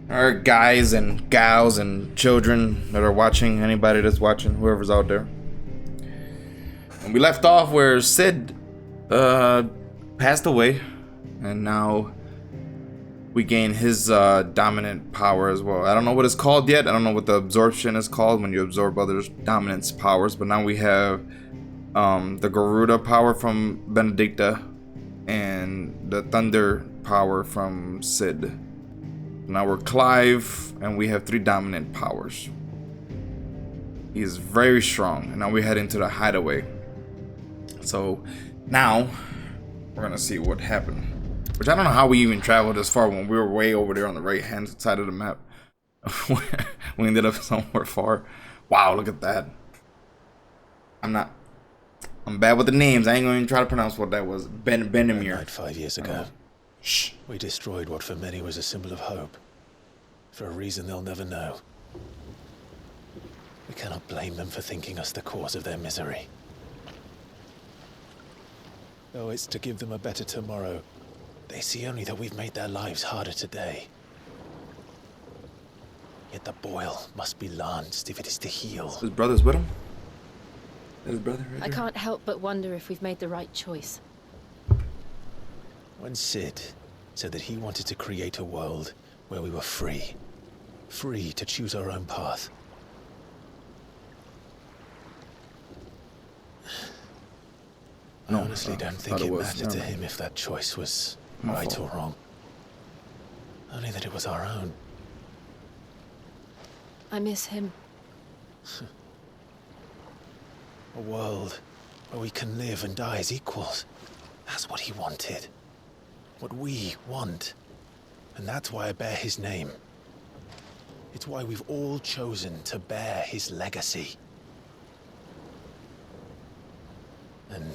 our guys and gals and children that are watching, anybody that's watching, whoever's out there. And we left off where Sid passed away, and now we gain his dominant power as well. I don't know what it's called yet. I don't know what the absorption is called when you absorb others' dominance powers, but now we have the Garuda power from Benedicta and the Thunder power from Sid. Now we're Clive, and we have 3 dominant powers. He is very strong, and now we head into the hideaway. So now we're gonna see what happened. Which I don't know how we even traveled this far when we were way over there on the right hand side of the map. We ended up somewhere far. Wow, look at that. I'm bad with the names. I ain't gonna even try to pronounce what that was. Benimir. 5 years ago. Shh. We destroyed what for many was a symbol of hope. For a reason they'll never know. We cannot blame them for thinking us the cause of their misery. Though it's to give them a better tomorrow, they see only that we've made their lives harder today. Yet the boil must be lanced if it is to heal. His brother's with him? His brother right I there? can't help but wonder if we've made the right choice. When Sid said that he wanted to create a world where we were free. Free to choose our own path. I honestly don't think it mattered to him if that choice was right or wrong. Only that it was our own. I miss him. A world where we can live and die as equals. That's what he wanted. What we want. And that's why I bear his name. It's why we've all chosen to bear his legacy. And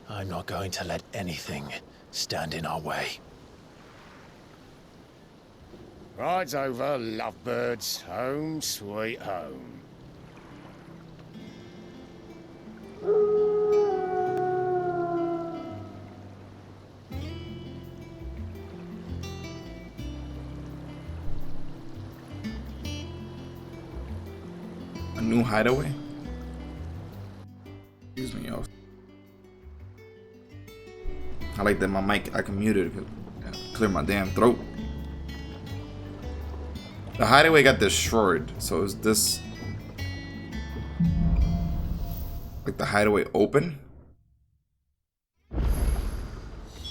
I'm not going to let anything stand in our way. Rides over, lovebirds, home sweet home. A new hideaway? Excuse me, y'all. I like that my mic, I can mute it to clear my damn throat. The hideaway got destroyed, so is this like the hideaway open?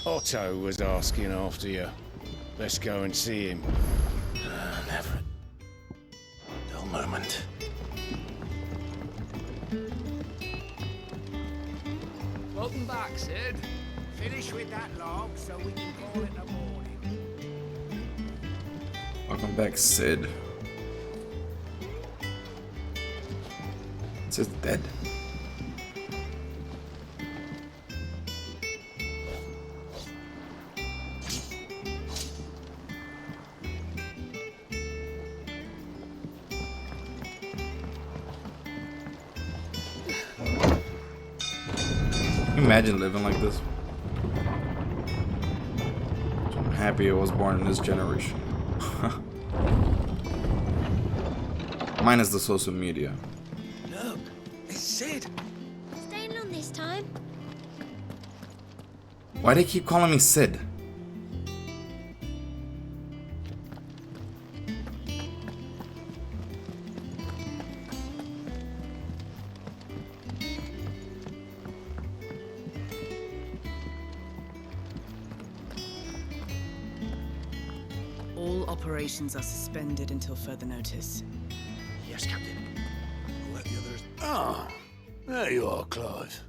Otto was asking after you. Let's go and see him. Never a dull moment. Welcome back, Sid. Finish with that log so we can call it a morning. Welcome back, Sid. It says dead. Can you imagine living like this? I'm happy I was born in this generation. Minus the social media. Look, it's Sid. Staying long this time? Why they keep calling me Sid? All operations are suspended until further notice. Yes, Captain. I'll let the others... Ah, there you are, Clive.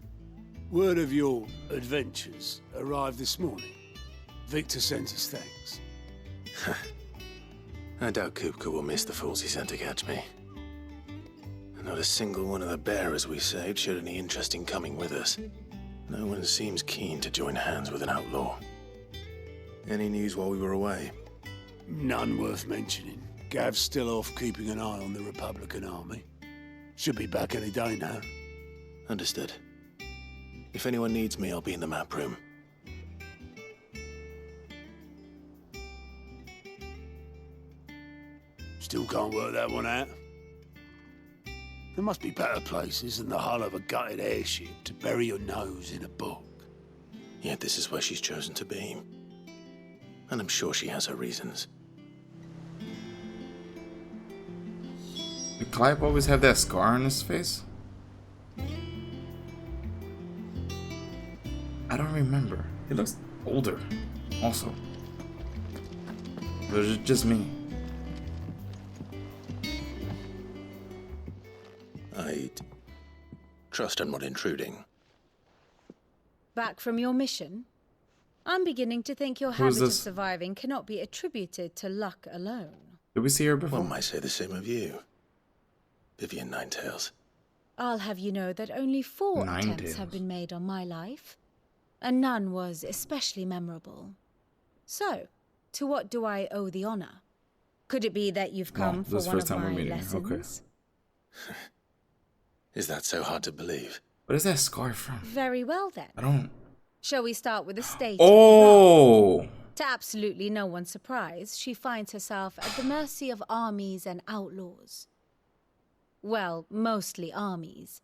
Word of your adventures arrived this morning. Victor sent his thanks. I doubt Kupka will miss the fools he sent to catch me. And not a single one of the bearers we saved showed any interest in coming with us. No one seems keen to join hands with an outlaw. Any news while we were away? None worth mentioning. Gav's still off keeping an eye on the Republican army. Should be back any day now. Understood. If anyone needs me, I'll be in the map room. Still can't work that one out. There must be better places than the hull of a gutted airship to bury your nose in a book. Yet this is where she's chosen to be. And I'm sure she has her reasons. Did Clive always have that scar on his face? I don't remember. He looks older, also. But it's just me. I trust I'm not intruding. Back from your mission? I'm beginning to think your Who's habit of this? surviving cannot be attributed to luck alone. Did we see her before? One might say the same of you, Vivian Ninetails. I'll have you know that only 4 Nine attempts tails. have been made on my life, and none was especially memorable. So, to what do I owe the honor? Could it be that you've come No, for this is one first of time we're my meeting. lessons? Okay. Is that so hard to believe? What is that scar from? Very well then. I don't. Shall we start with the state? Oh! To absolutely no one's surprise, she finds herself at the mercy of armies and outlaws. Well, mostly armies.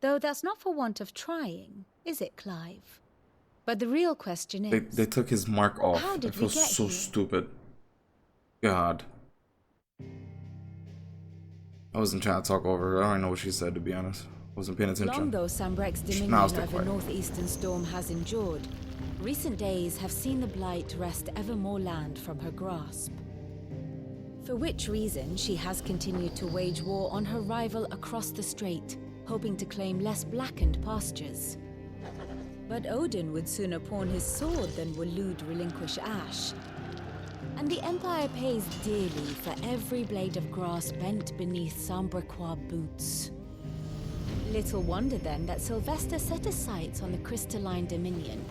Though that's not for want of trying, is it, Clive? But the real question is... They took his mark off. How I did feel we get so here? stupid. God. I wasn't trying to talk over her. I don't even know what she said, to be honest. Wasn't paying attention. Long though Sambrek's dominion Now stay over quiet. northeastern Storm has endured, recent days have seen the Blight wrest ever more land from her grasp. For which reason she has continued to wage war on her rival across the strait, hoping to claim less blackened pastures. But Odin would sooner pawn his sword than Waloed relinquish Ash. And the Empire pays dearly for every blade of grass bent beneath Sambrequois boots. Little wonder then that Sylvester set his sights on the Crystalline Dominion,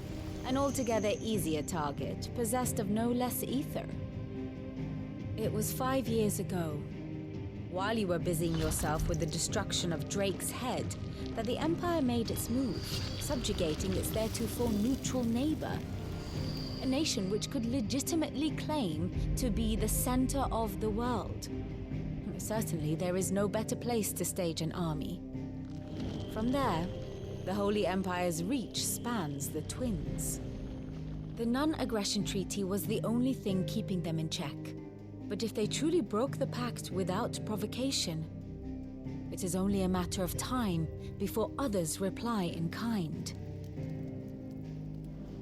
an altogether easier target, possessed of no less ether. It was 5 years ago, while you were busying yourself with the destruction of Drake's Head, that the Empire made its move, subjugating its theretofore neutral neighbor. A nation which could legitimately claim to be the center of the world. Certainly, there is no better place to stage an army. From there, the Holy Empire's reach spans the Twins. The non-aggression treaty was the only thing keeping them in check. But if they truly broke the pact without provocation, it is only a matter of time before others reply in kind.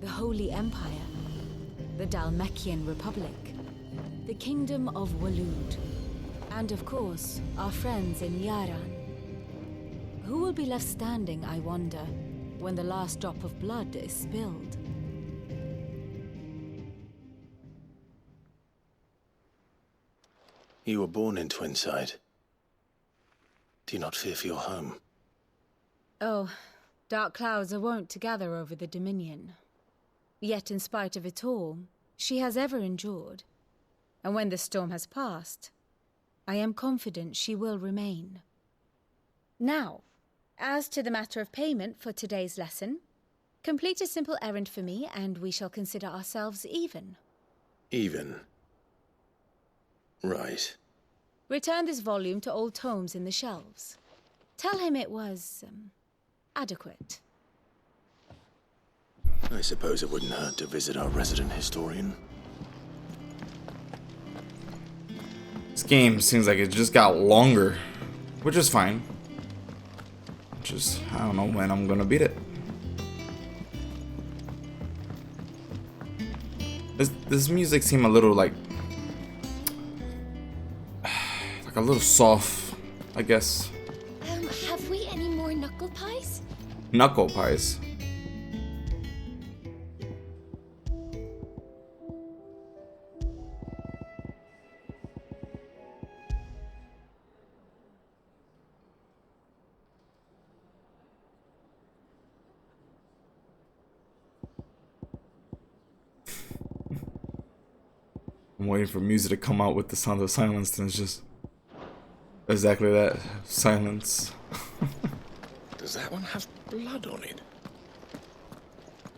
The Holy Empire, the Dhalmekian Republic, the Kingdom of Waloed, and of course, our friends in Yaran. Who will be left standing, I wonder, when the last drop of blood is spilled? You were born in Twinside. Do you not fear for your home? Oh, dark clouds are wont to gather over the Dominion. Yet in spite of it all, she has ever endured. And when the storm has passed, I am confident she will remain. Now, as to the matter of payment for today's lesson, complete a simple errand for me and we shall consider ourselves even. Even. Right. Return this volume to old tomes in the shelves. Tell him it was, adequate. I suppose it wouldn't hurt to visit our resident historian. This game seems like it just got longer, which is fine. Just, I don't know when I'm gonna beat it. This music seemed a little like a little soft, I guess. Have we any more knuckle pies? Knuckle pies. I'm waiting for music to come out with the sound of silence, and it's just exactly that, silence. Does that one have blood on it?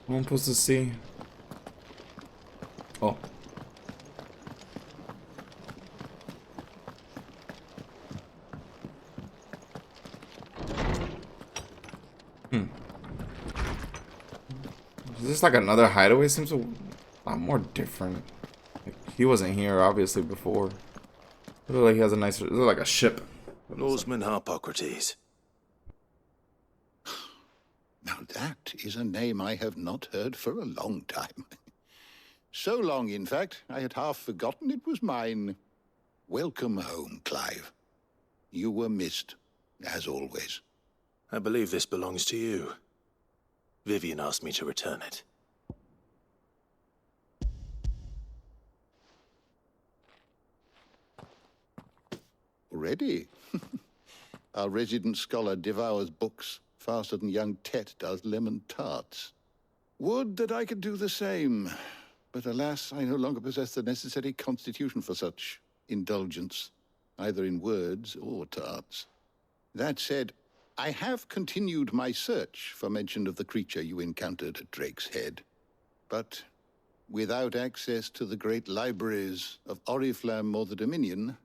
What am I supposed to see? Oh. this like another hideaway? Seems a lot more different. Like, he wasn't here obviously before. It looks like he has a nice. It looks like a ship. Norseman Harpocrates. Now that is a name I have not heard for a long time. So long, in fact, I had half forgotten it was mine. Welcome home, Clive. You were missed, as always. I believe this belongs to you. Vivian asked me to return it. Already? Our resident scholar devours books faster than young Tet does lemon tarts. Would that I could do the same. But alas, I no longer possess the necessary constitution for such indulgence, either in words or tarts. That said, I have continued my search for mention of the creature you encountered at Drake's Head. But without access to the great libraries of Oriflamme or the Dominion,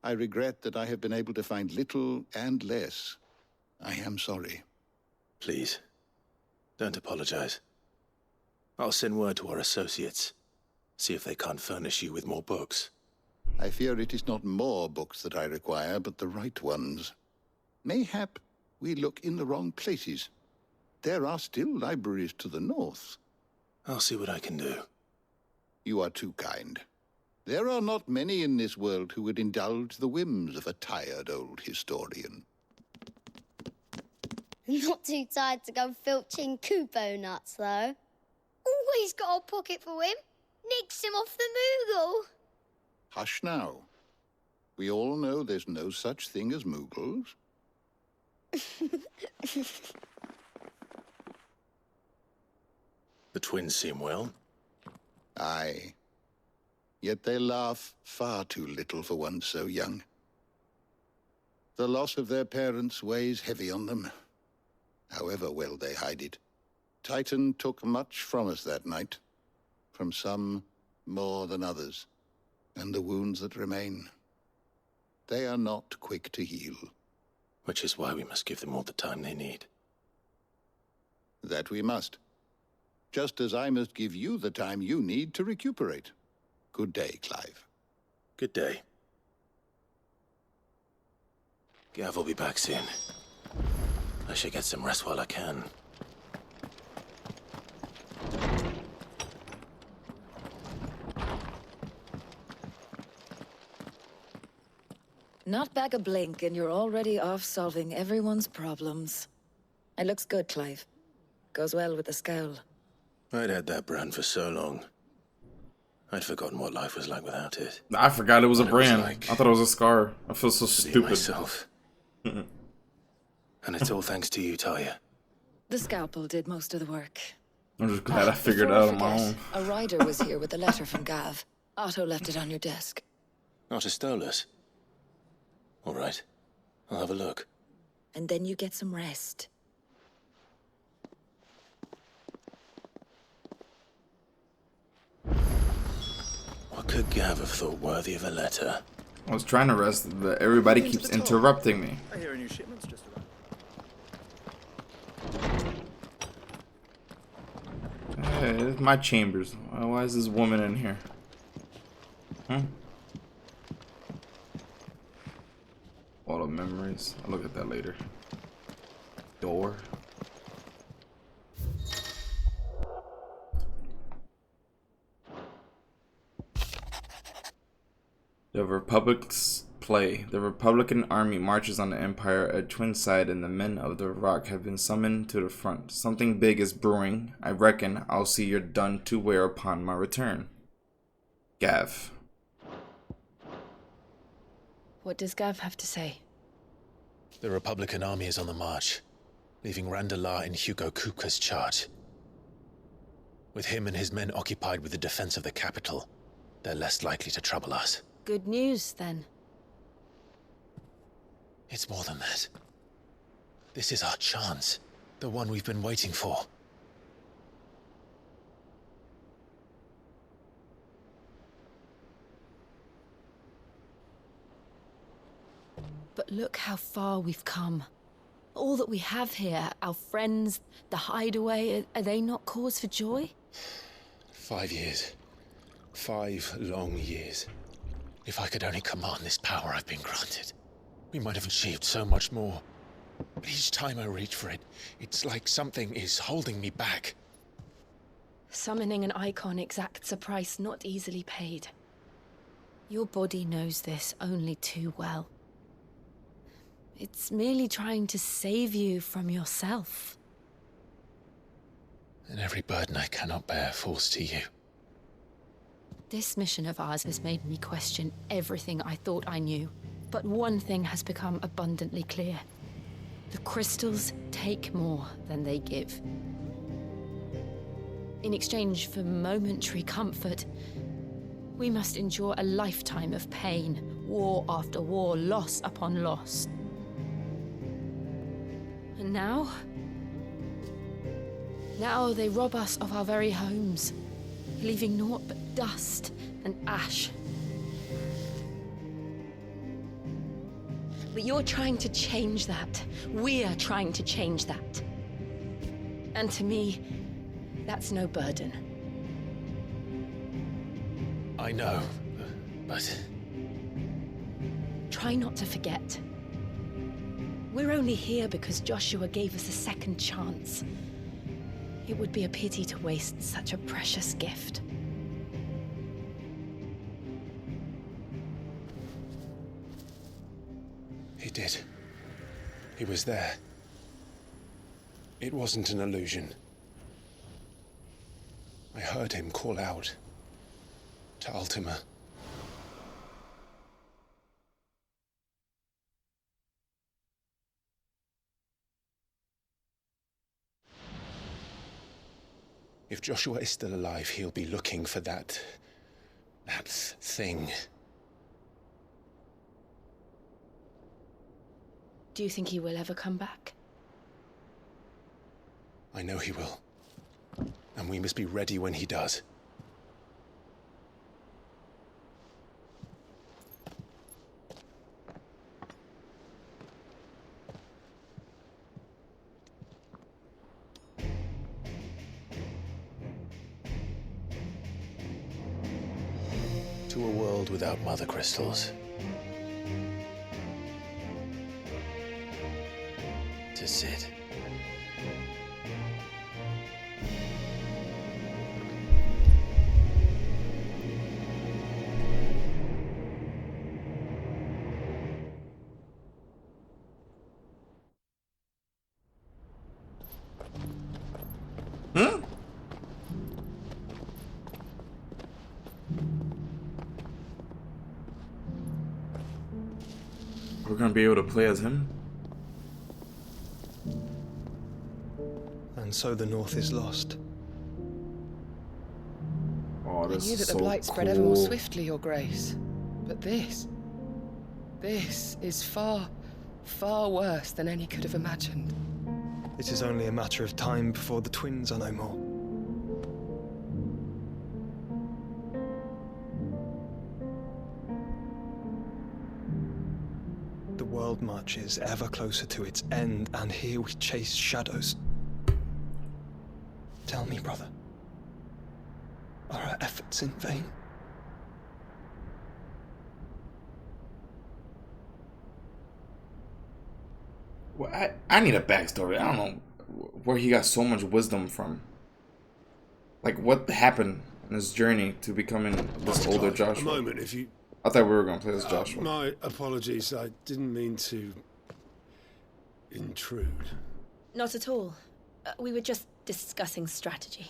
I regret that I have been able to find little and less. I am sorry. Please, don't apologize. I'll send word to our associates. See if they can't furnish you with more books. I fear it is not more books that I require, but the right ones. Mayhap we look in the wrong places. There are still libraries to the north. I'll see what I can do. You are too kind. There are not many in this world who would indulge the whims of a tired old historian. Not too tired to go filching Kupo nuts, though. Always got a pocket for him. Nicks him off the Moogle. Hush now. We all know there's no such thing as Moogles. The twins seem well. Aye. Yet they laugh far too little for one so young. The loss of their parents weighs heavy on them, however well they hide it. Titan took much from us that night, from some more than others, and the wounds that remain, they are not quick to heal. Which is why we must give them all the time they need. That we must. Just as I must give you the time you need to recuperate. Good day, Clive. Good day. Gav will be back soon. I should get some rest while I can. Not back a blink and you're already off solving everyone's problems. It looks good, Clive. Goes well with the scowl. I'd had that brand for so long. I'd forgotten what life was like without it. I forgot it was a What it was brand. like I thought it was a scar. I feel so to be stupid. myself. And it's all thanks to you, Talia. The scalpel did most of the work. I'm just glad I figured it Before I out on my forget, own. a rider was here with a letter from Gav. Otto left it on your desk. Not a Stolas. All right. I'll have a look. And then you get some rest. What could Gav have thought worthy of a letter? I was trying to rest, but everybody keeps interrupting me. I hear a new shipment's just arrived. Hey, it's my chambers. Why is this woman in here? All the memories. I'll look at that later. Door. The Republic's play. The Republican army marches on the Empire at Twinside, and the men of the Rock have been summoned to the front. Something big is brewing. I reckon I'll see you're done to wear upon my return. Gav. What does Gav have to say? The Republican army is on the march, leaving Randalar in Hugo Kupka's charge. With him and his men occupied with the defense of the capital, they're less likely to trouble us. Good news, then. It's more than that. This is our chance. The one we've been waiting for. But look how far we've come. All that we have here, our friends, the hideaway, are they not cause for joy? 5 years. 5 long years. If I could only command this power I've been granted, we might have achieved so much more. But each time I reach for it, it's like something is holding me back. Summoning an icon exacts a price not easily paid. Your body knows this only too well. It's merely trying to save you from yourself. And every burden I cannot bear falls to you. This mission of ours has made me question everything I thought I knew. But one thing has become abundantly clear. The crystals take more than they give. In exchange for momentary comfort, we must endure a lifetime of pain, war after war, loss upon loss. And now they rob us of our very homes, leaving naught but dust and ash. But you're trying to change that. We're trying to change that. And to me, that's no burden. I know, but... Try not to forget. We're only here because Joshua gave us a second chance. It would be a pity to waste such a precious gift. He did. He was there. It wasn't an illusion. I heard him call out to Ultima. If Joshua is still alive, he'll be looking for that thing. Do you think he will ever come back? I know he will. And we must be ready when he does. To a world without mother crystals. To Cid. We're gonna be able to play as him? And so the North is lost. Oh, I this knew is that the so blight spread ever more cool. swiftly, Your Grace. But this is far, far worse than any could have imagined. It is only a matter of time before the twins are no more. The world marches ever closer to its end, and here we chase shadows. Tell me, brother, are our efforts in vain? Well, I need a backstory. I don't know where he got so much wisdom from. Like, what happened in his journey to becoming this older Joshua? A moment, if you... I thought we were going to play as Joshua. My apologies. I didn't mean to intrude. Not at all. We were just discussing strategy.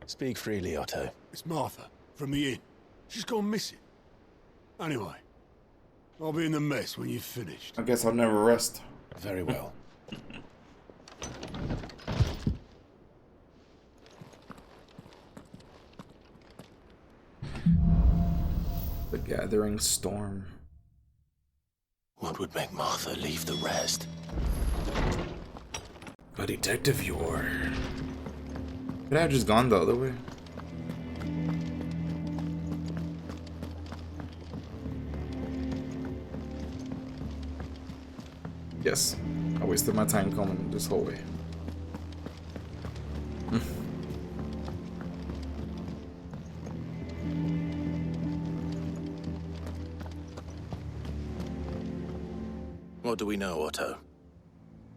Speak freely, Otto. It's Martha, from the inn. She's gone missing. Anyway, I'll be in the mess when you've finished. I guess I'll never rest. Very well. The Gathering Storm. What would make Martha leave the rest? A detective you are. Could I have just gone the other way? Yes. I wasted my time coming this whole way. What do we know, Otto?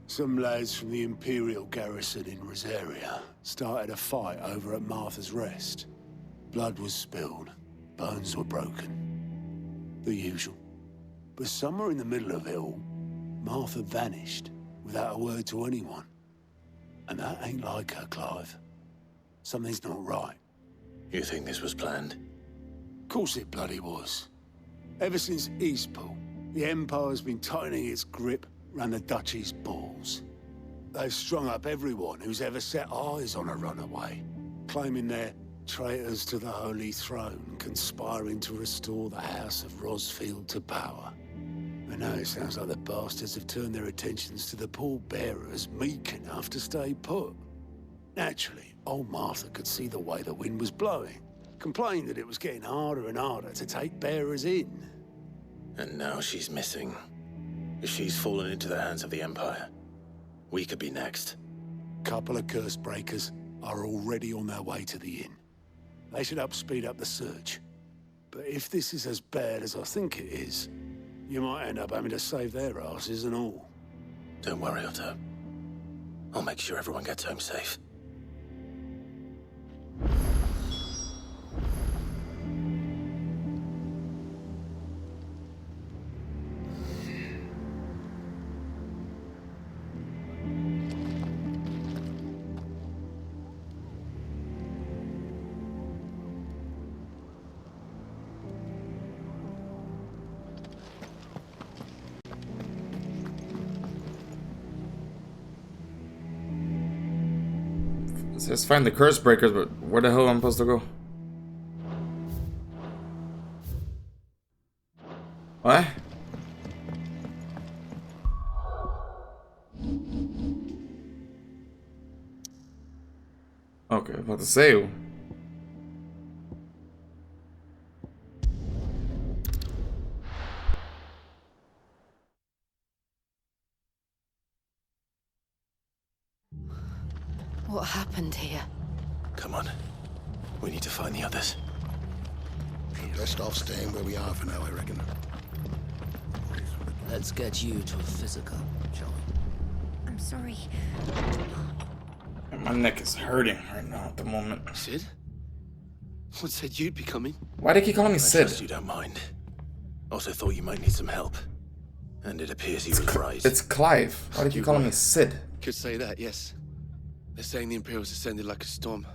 Some lads from the Imperial garrison in Rosaria started a fight over at Martha's Rest. Blood was spilled, bones were broken. The usual. But somewhere in the middle of it all, Martha vanished without a word to anyone. And that ain't like her, Clive. Something's not right. You think this was planned? Of course it bloody was. Ever since Eastpool, the Empire's been tightening its grip round the Duchy's balls. They've strung up everyone who's ever set eyes on a runaway, claiming they're traitors to the Holy Throne, conspiring to restore the House of Rosfield to power. And now it sounds like the bastards have turned their attentions to the pallbearers meek enough to stay put. Naturally, old Martha could see the way the wind was blowing, complained that it was getting harder and harder to take bearers in. And now she's missing. If she's fallen into the hands of the Empire, we could be next. Couple of curse breakers are already on their way to the inn. They should help speed up the search. But if this is as bad as I think it is, you might end up having to save their asses and all. Don't worry, Otto. I'll make sure everyone gets home safe. It says find the curse breakers, but where the hell am I supposed to go? What? Okay, about to say. What happened here? Come on. We need to find the others. Best off staying where we are for now, I reckon. Let's get you to a physical, shall we? I'm sorry. My neck is hurting right now at the moment. Sid? What said you'd be coming? Why do you keep calling me Sid? I trust you don't mind. Also thought you might need some help. And it appears he was right. It's Clive. Why do you keep calling me Sid? Could say that, yes. They're saying the Imperials ascended like a storm.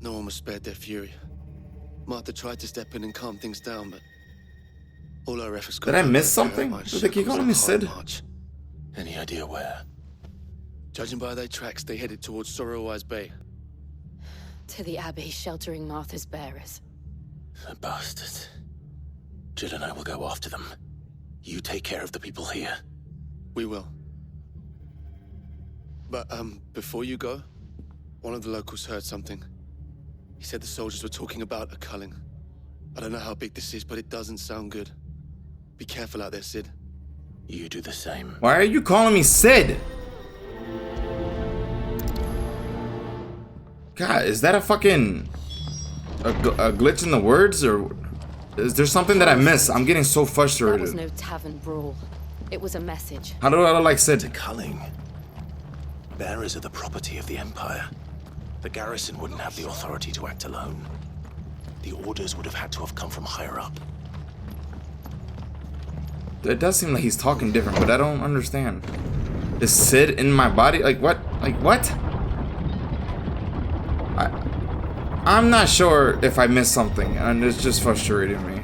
No one was spared their fury. Martha tried to step in and calm things down, but all our efforts got... Did I miss something? Do they keep calling me Sid? Any idea where? Judging by their tracks, they headed towards Sorrowwise Bay. To the Abbey, sheltering Martha's bearers. The bastards. Jill and I will go after them. You take care of the people here. We will. But, before you go, one of the locals heard something. He said the soldiers were talking about a culling. I don't know how big this is, but it doesn't sound good. Be careful out there, Sid. You do the same. Why are you calling me Sid? God, is that a fucking... a glitch in the words, or... is there something that I miss? I'm getting so frustrated. That was no tavern brawl. It was a message. How do I look like Sid? The culling. Bearers are the property of the Empire. The garrison wouldn't have the authority to act alone. The orders would have had to have come from higher up. It does seem like he's talking different, but I don't understand. Is Sid in my body? Like what? Like what? I'm not sure if I missed something, and it's just frustrating me.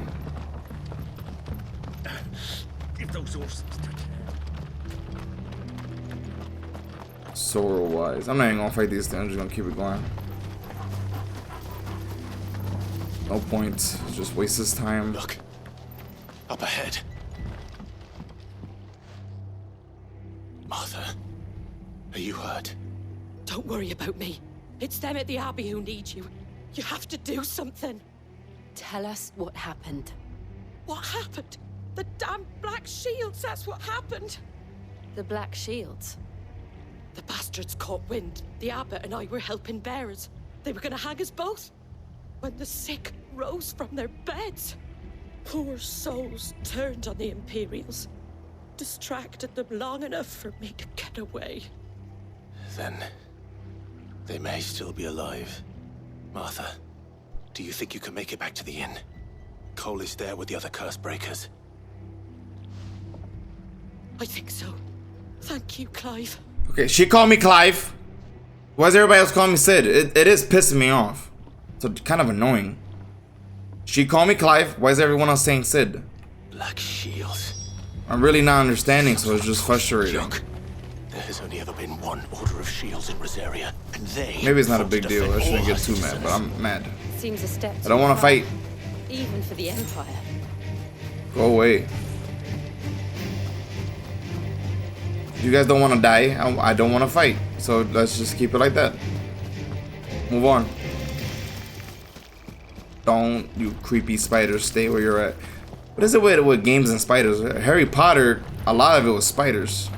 Sorrowwise. I'm not even gonna fight these things. I'm just gonna keep it going. No point. Just waste his time. Look. Up ahead. Martha. Are you hurt? Don't worry about me. It's them at the Abbey who need you. You have to do something. Tell us what happened. What happened? The damn Black Shields, that's what happened. The Black Shields. The bastards caught wind. The abbot and I were helping bearers. They were gonna hang us both. When the sick rose from their beds, poor souls turned on the Imperials. Distracted them long enough for me to get away. Then they may still be alive. Martha, do you think you can make it back to the inn? Cole is there with the other curse breakers. I think so. Thank you, Clive. Okay, she called me Clive. Why is everybody else calling me Sid? It is pissing me off. It's kind of annoying. She called me Clive. Why is everyone else saying Sid? Black Shields. I'm really not understanding, so it's just frustrating. Look, there has only ever been one Order of Shields in Rosaria, and they... Maybe it's not a big deal. I shouldn't get too mad, but I'm mad. Seems a step I don't want to fight. even for the Empire. Go away. You guys don't want to die. I don't want to fight. So let's just keep it like that. Move on. Don't, you creepy spiders, stay where you're at. What is it with games and spiders? Harry Potter, a lot of it was spiders.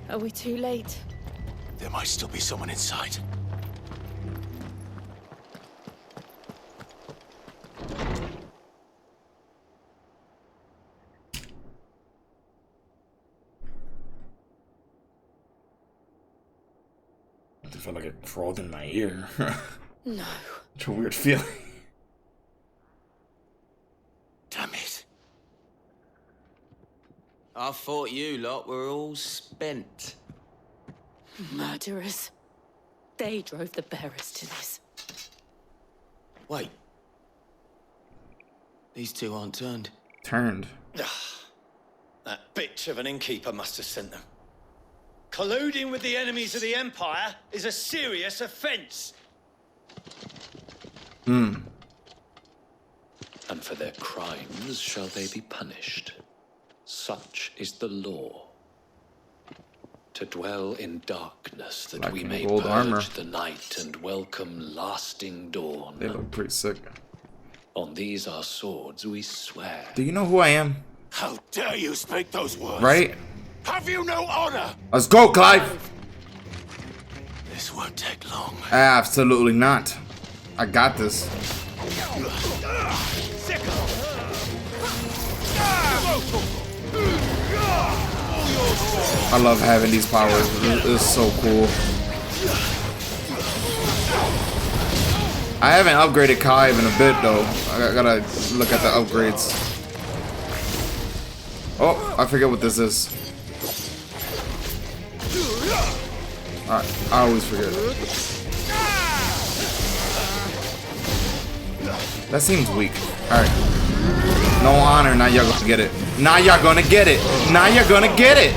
Are we too late? There might still be someone inside. I felt like it crawled in my ear. No. It's a weird feeling. Damn it. I thought you lot were all spent. Murderers. They drove the bearers to this. Wait. These two aren't turned. Turned. That bitch of an innkeeper must have sent them. Colluding with the enemies of the Empire is a serious offense. Hmm. And for their crimes shall they be punished. Such is the law. To dwell in darkness that Like we in may gold purge armor. the night and welcome lasting dawn. They look pretty sick. On these our swords we swear. Do you know who I am? How dare you speak those words? Right? Have you no honor? Let's go, Clive! This won't take long. Absolutely not. I got this. I love having these powers. It's so cool. I haven't upgraded Clive in a bit though. I gotta look at the upgrades. Oh, I forget what this is. I always forget. That seems weak. Alright. No honor, now y'all gonna get it. Now y'all gonna get it. Now you're gonna get it.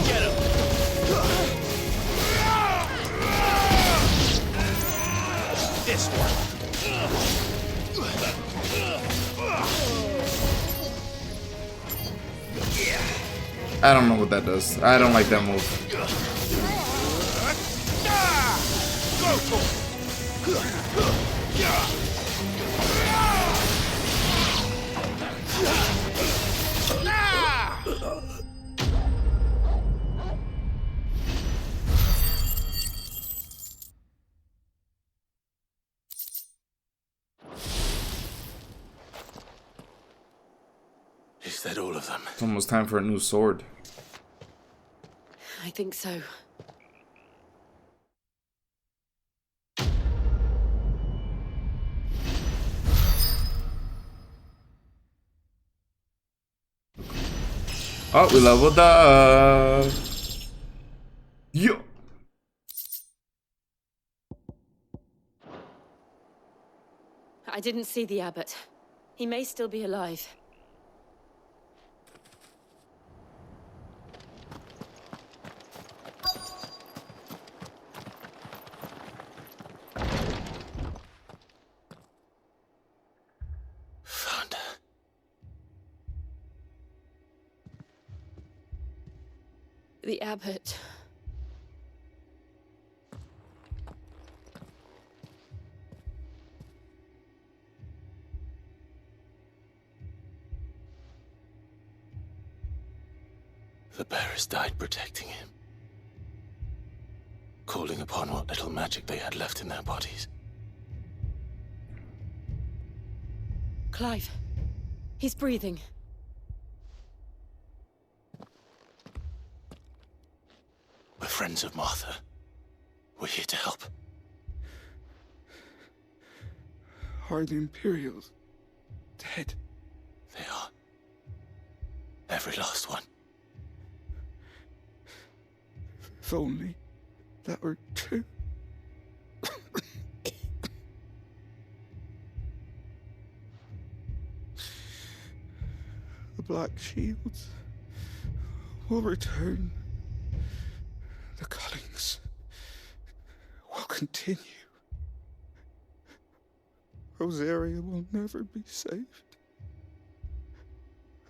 Get him. This one. I don't know what that does. I don't like that move. Is that all of them? It's almost time for a new sword. I think so. Oh, we leveled up. Yo. I didn't see the abbot. He may still be alive. Found her. The abbot The bearers died protecting him, calling upon what little magic they had left in their bodies. Clive, he's breathing. We're friends of Martha. We're here to help. Are the Imperials dead? They are. Every last one. If only that were true. The Black Shields will return. The Cullings will continue. Rosaria will never be saved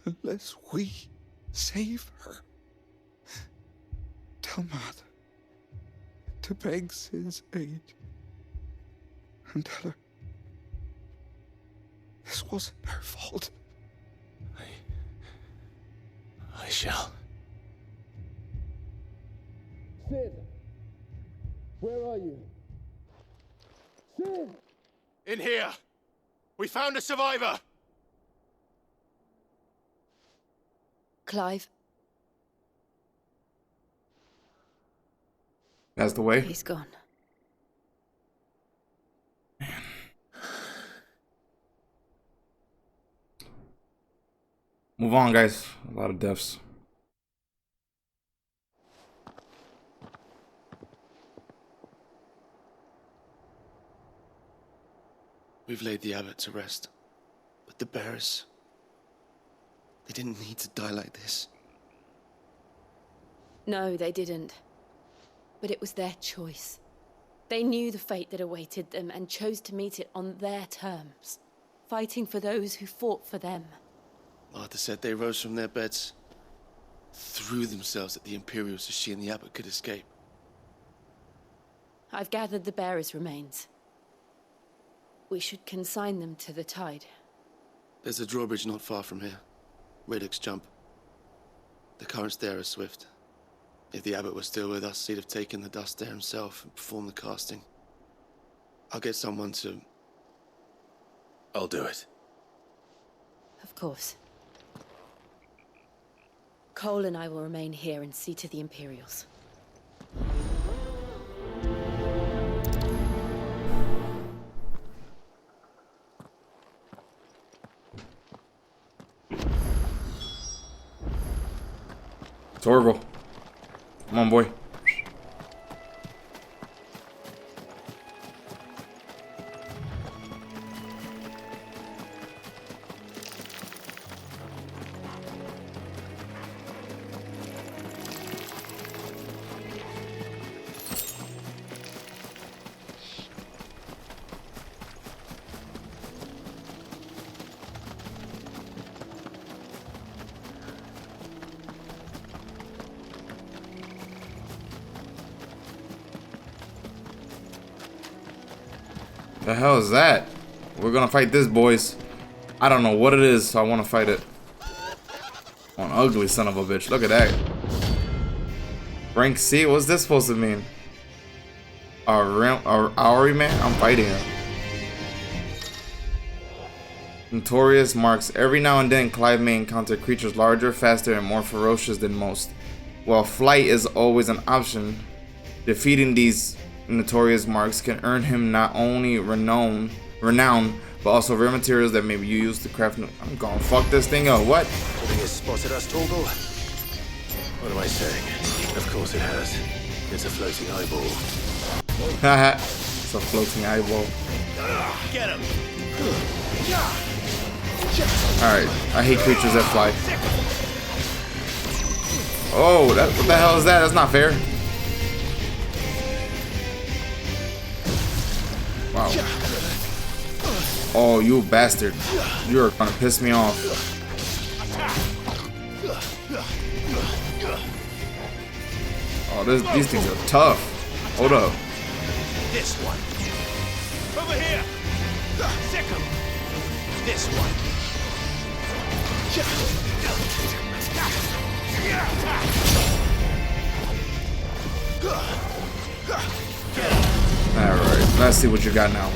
unless we save her. Tell Martha to beg Sid's aid and tell her this wasn't her fault. I shall. Sid! Where are you? Sid! In here! We found a survivor! Clive. Passed away. He's gone. Move on, guys. A lot of deaths. We've laid the abbot to rest. But the bearers... they didn't need to die like this. No, they didn't. But it was their choice. They knew the fate that awaited them and chose to meet it on their terms, fighting for those who fought for them. Martha said they rose from their beds, threw themselves at the Imperials so she and the abbot could escape. I've gathered the bearers' remains. We should consign them to the tide. There's a drawbridge not far from here. Radix Jump. The currents there are swift. If the abbot was still with us, he'd have taken the dust there himself and performed the casting. I'll get someone to... I'll do it. Of course. Cole and I will remain here and see to the Imperials. Torgal. Come on, boy. The hell is that? We're gonna fight this, boys. I don't know what it is, so I want to fight it. Oh, an ugly son of a bitch. Look at that. Rank C? What's this supposed to mean? Auri man? I'm fighting him. Notorious marks. Every now and then, Clive may encounter creatures larger, faster, and more ferocious than most. While flight is always an option, defeating these notorious marks can earn him not only renown, but also rare materials that may be used to craft. I'm gonna fuck this thing up. What? The thing has spotted us, Torgal. What am I saying? Of course it has. It's a floating eyeball. Haha. It's a floating eyeball. Get him! Alright, I hate creatures that fly. Oh, what the hell is that? That's not fair. Wow. Oh, you bastard. You're gonna piss me off. Oh, these things are tough. Hold up. This one. Over here. Sick 'em. This one. Alright, let's see what you got now.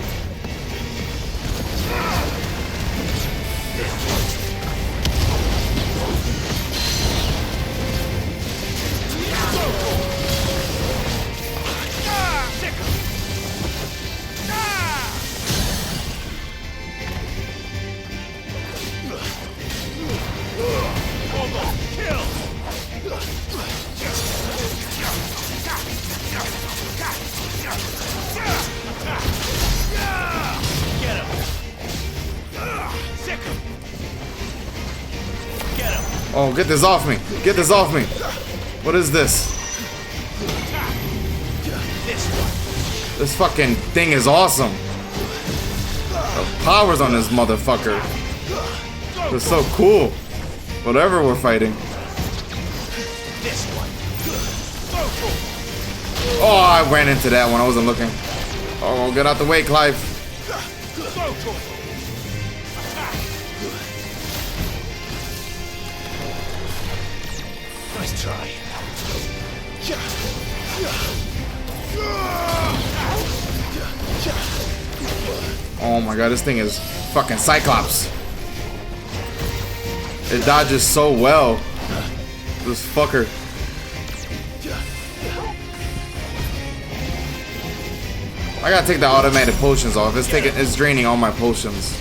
Oh, get this off me. Get this off me. What is this? This fucking thing is awesome. The powers on this motherfucker. It's so cool. Whatever we're fighting. Oh, I ran into that one. I wasn't looking. Oh, get out the way, Clive. Nice try. Oh my god, this thing is fucking Cyclops. It dodges so well. This fucker. I gotta take the automatic potions off. It's draining all my potions.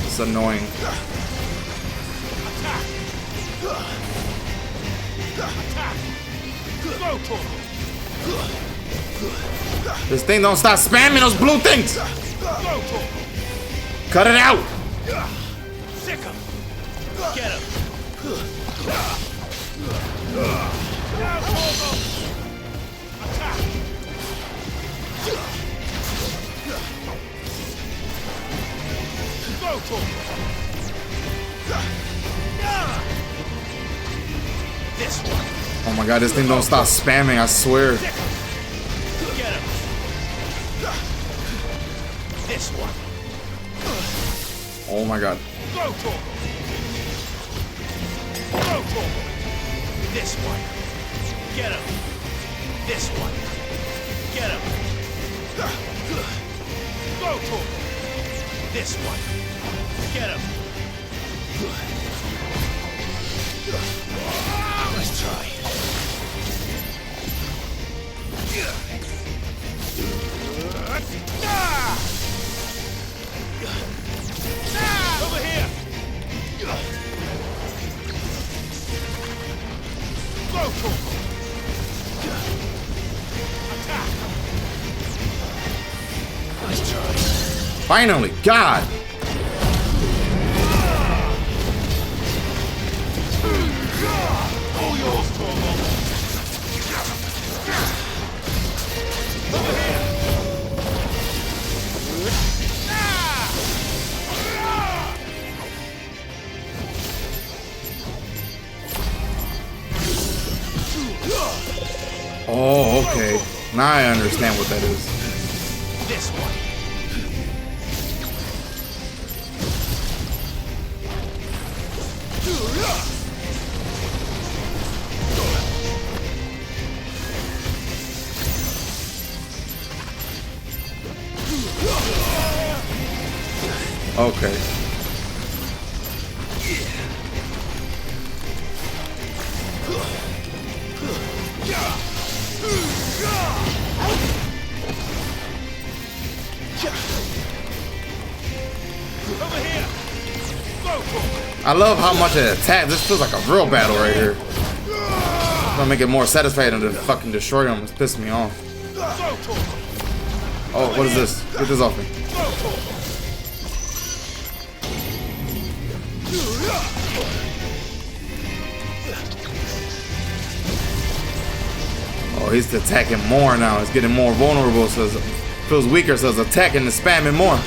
It's annoying. This thing don't stop spamming those blue things. Cut it out. Get him. Oh my god, this thing don't stop spamming, I swear. Get him. This one. Oh my god. This one. Get him. This one. Get him. This one. Get him. Nice try. Over here. Nice try. Finally, God. All yours, Torgo. Over here. Oh, okay. Now I understand what that is. This one. Okay. I love how much it attacks. This feels like a real battle right here. Gonna make it more satisfying to fucking destroy him. It's pissing me off. Oh, what is this? Get this off me. Oh, he's attacking more now. He's getting more vulnerable, so it feels weaker, so it's attacking and spamming more.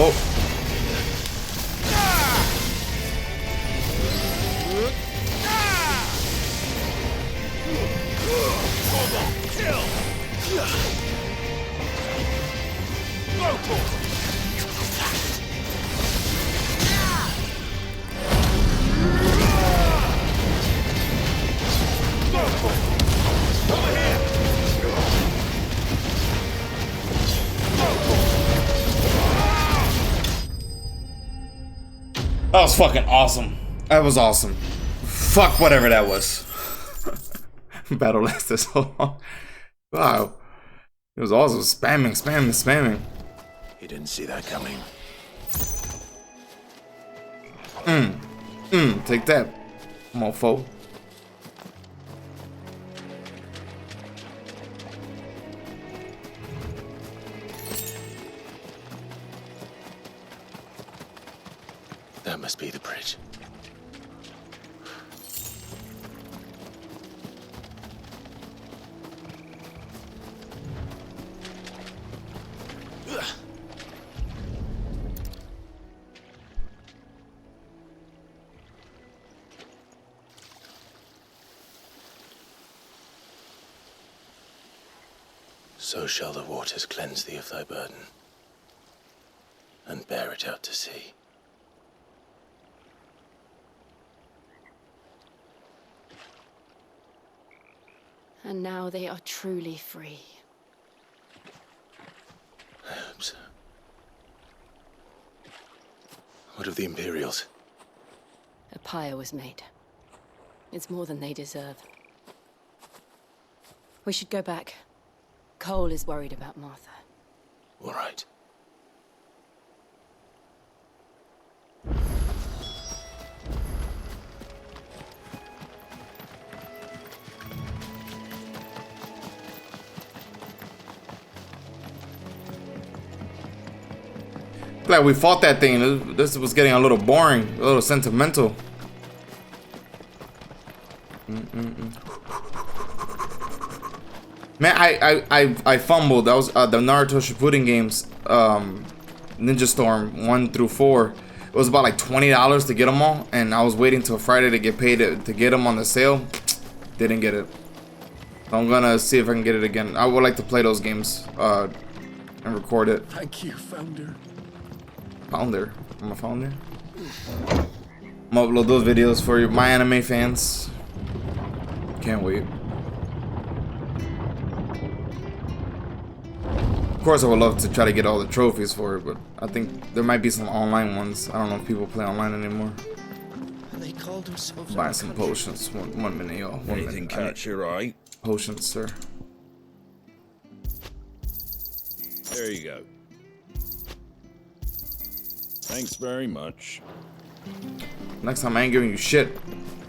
Oh. That was fucking awesome. That was awesome. Fuck whatever that was. Battle lasted so long. Wow. It was also spamming. He didn't see that coming. Take that, mofo. That must be the bridge. So shall the waters cleanse thee of thy burden, and bear it out to sea. And now they are truly free. I hope so. What of the Imperials? A pyre was made. It's more than they deserve. We should go back. Cole is worried about Martha. All right. Glad we fought that thing. This was getting a little boring, a little sentimental. Man, I fumbled. That was the Naruto Shippuden games, Ninja Storm 1 through 4. It was about like $20 to get them all, and I was waiting till Friday to get paid to get them on the sale. Didn't get it. I'm gonna see if I can get it again. I would like to play those games and record it. Thank you, Founder. Founder? I'm a founder? I'm gonna upload those videos for my anime fans. Can't wait. Of course, I would love to try to get all the trophies for it, but I think there might be some online ones. I don't know if people play online anymore. They called themselves. Buy some potions. One minute, y'all. 1 minute. Catch your eye. Potions, sir. There you go. Thanks very much. Next time I ain't giving you shit.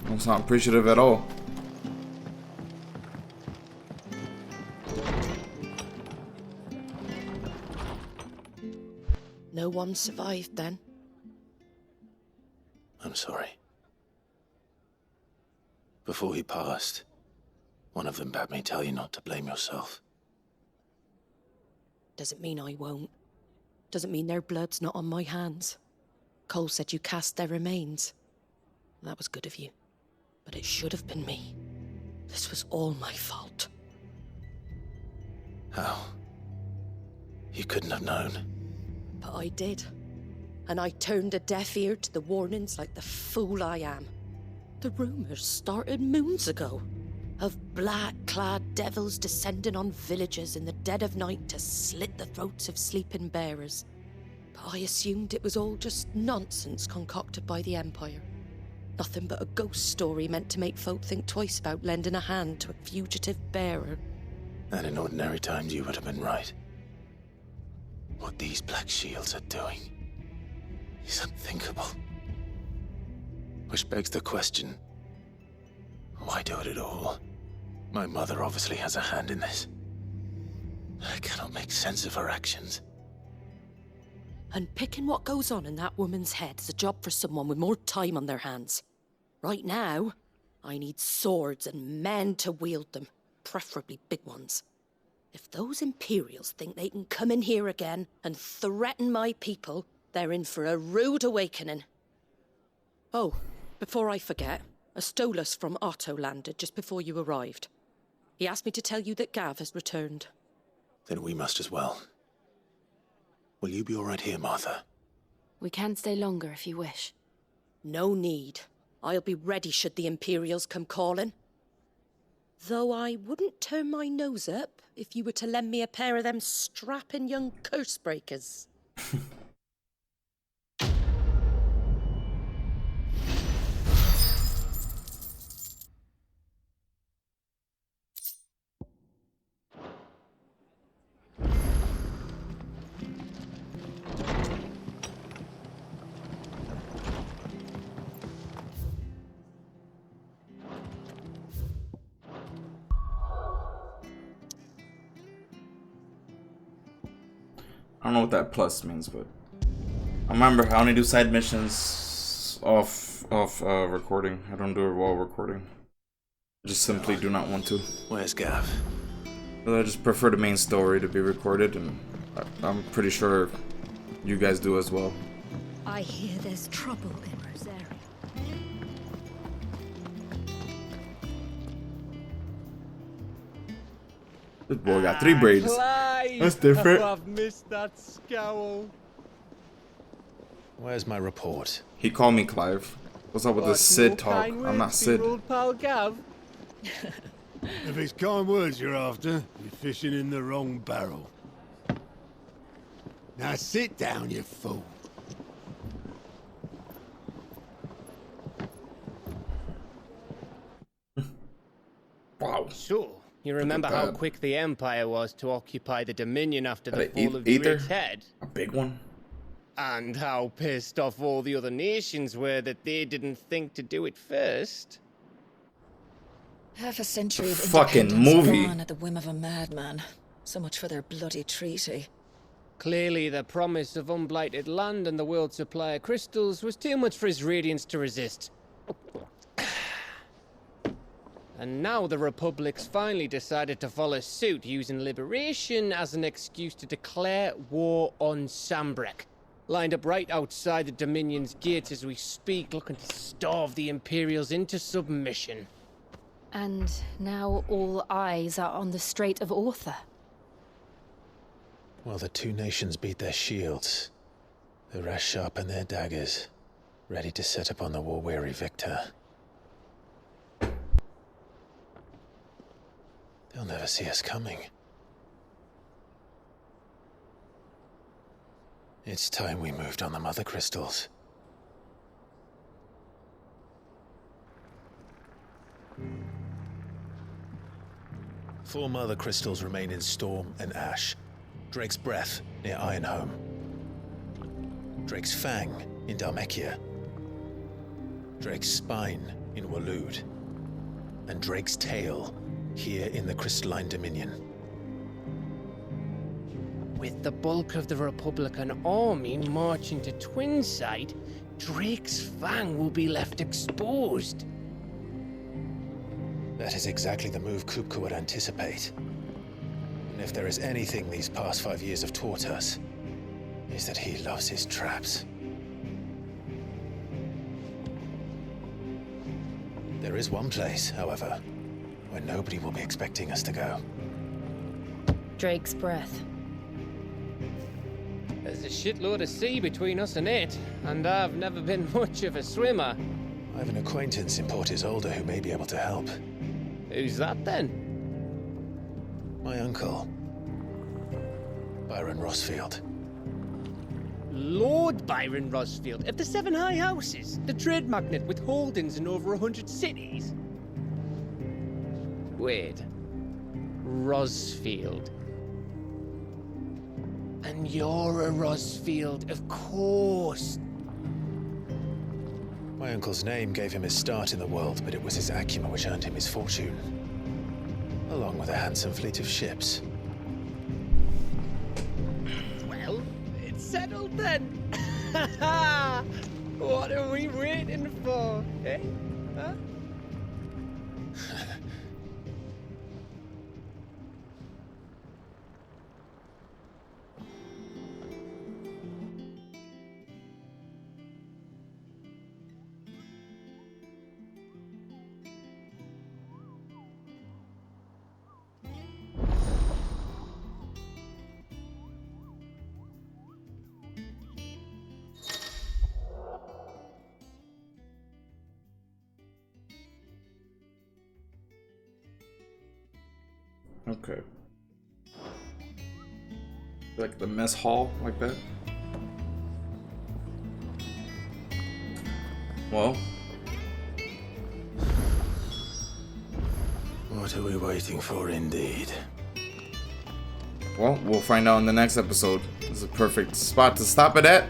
I don't sound appreciative at all. No one survived then? I'm sorry. Before he passed, one of them bade me tell you not to blame yourself. Doesn't mean I won't. Doesn't mean their blood's not on my hands. Cole said you cast their remains. That was good of you. But it should have been me. This was all my fault. How? You couldn't have known. But I did. And I turned a deaf ear to the warnings like the fool I am. The rumors started moons ago. Of black-clad devils descending on villages in the dead of night to slit the throats of sleeping bearers. But I assumed it was all just nonsense concocted by the Empire. Nothing but a ghost story meant to make folk think twice about lending a hand to a fugitive bearer. And in ordinary times you would have been right. What these Black Shields are doing is unthinkable. Which begs the question, why do it at all? My mother obviously has a hand in this. I cannot make sense of her actions. And picking what goes on in that woman's head is a job for someone with more time on their hands. Right now, I need swords and men to wield them, preferably big ones. If those Imperials think they can come in here again and threaten my people, they're in for a rude awakening. Oh, before I forget, a Stolas from Otto landed just before you arrived. He asked me to tell you that Gav has returned. Then we must as well. Will you be all right here, Martha? We can stay longer if you wish. No need. I'll be ready should the Imperials come calling. Though I wouldn't turn my nose up if you were to lend me a pair of them strapping young curse breakers. don't know what that plus means, but I remember I only do side missions off recording. I don't do it while recording. I just simply do not want to. Where's Gav? Well, I just prefer the main story to be recorded, and I'm pretty sure you guys do as well. I hear there's trouble in Rosaria. This boy got 3 braids. Clive, That's different. I've missed that scowl. Where's my report? He called me Clive. What's up with this Sid talk? I'm not Sid. Old pal Gav. If it's kind words you're after, you're fishing in the wrong barrel. Now sit down, you fool. Wow. So, you remember how quick the Empire was to occupy the Dominion after the fall of Ether? Drake's Head? A big one. And how pissed off all the other nations were that they didn't think to do it first. Half a century of fucking independence movie. gone at the whim of a madman. So much for their bloody treaty. Clearly, the promise of unblighted land and the world's supply of crystals was too much for his radiance to resist. And now the Republic's finally decided to follow suit, using liberation as an excuse to declare war on Sambrek. Lined up right outside the Dominion's gates as we speak, looking to starve the Imperials into submission. And now all eyes are on the Strait of Author. While the two nations beat their shields, the rest sharpen their daggers, ready to set upon the war-weary victor. They'll never see us coming. It's time we moved on the Mother Crystals. Four Mother Crystals remain in Storm and Ash. Drake's Breath near Ironhome. Drake's Fang in Dhalmekia. Drake's Spine in Waloed. And Drake's Tail here in the Crystalline Dominion. With the bulk of the Republican army marching to Twinside, Drake's Fang will be left exposed. That is exactly the move Kupka would anticipate. And if there is anything these past 5 years have taught us, is that he loves his traps. There is one place, however, where nobody will be expecting us to go. Drake's Breath. There's a shitload of sea between us and it, and I've never been much of a swimmer. I have an acquaintance in Port Isolde who may be able to help. Who's that then? My uncle, Byron Rosfield. Lord Byron Rosfield of the Seven High Houses, the trade magnate with holdings in over 100 cities. Wait, Rosfield. And you're a Rosfield, of course. My uncle's name gave him his start in the world, but it was his acumen which earned him his fortune. Along with a handsome fleet of ships. Well, it's settled then. What are we waiting for, eh? Huh? Okay. Like the mess hall, like that? Well. What are we waiting for, indeed? Well, we'll find out in the next episode. This is a perfect spot to stop it at.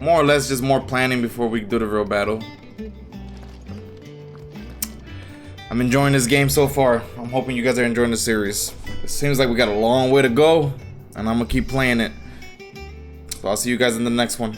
More or less just more planning before we do the real battle. I'm enjoying this game so far. I'm hoping you guys are enjoying the series. It seems like we got a long way to go, and I'm gonna keep playing it. So I'll see you guys in the next one.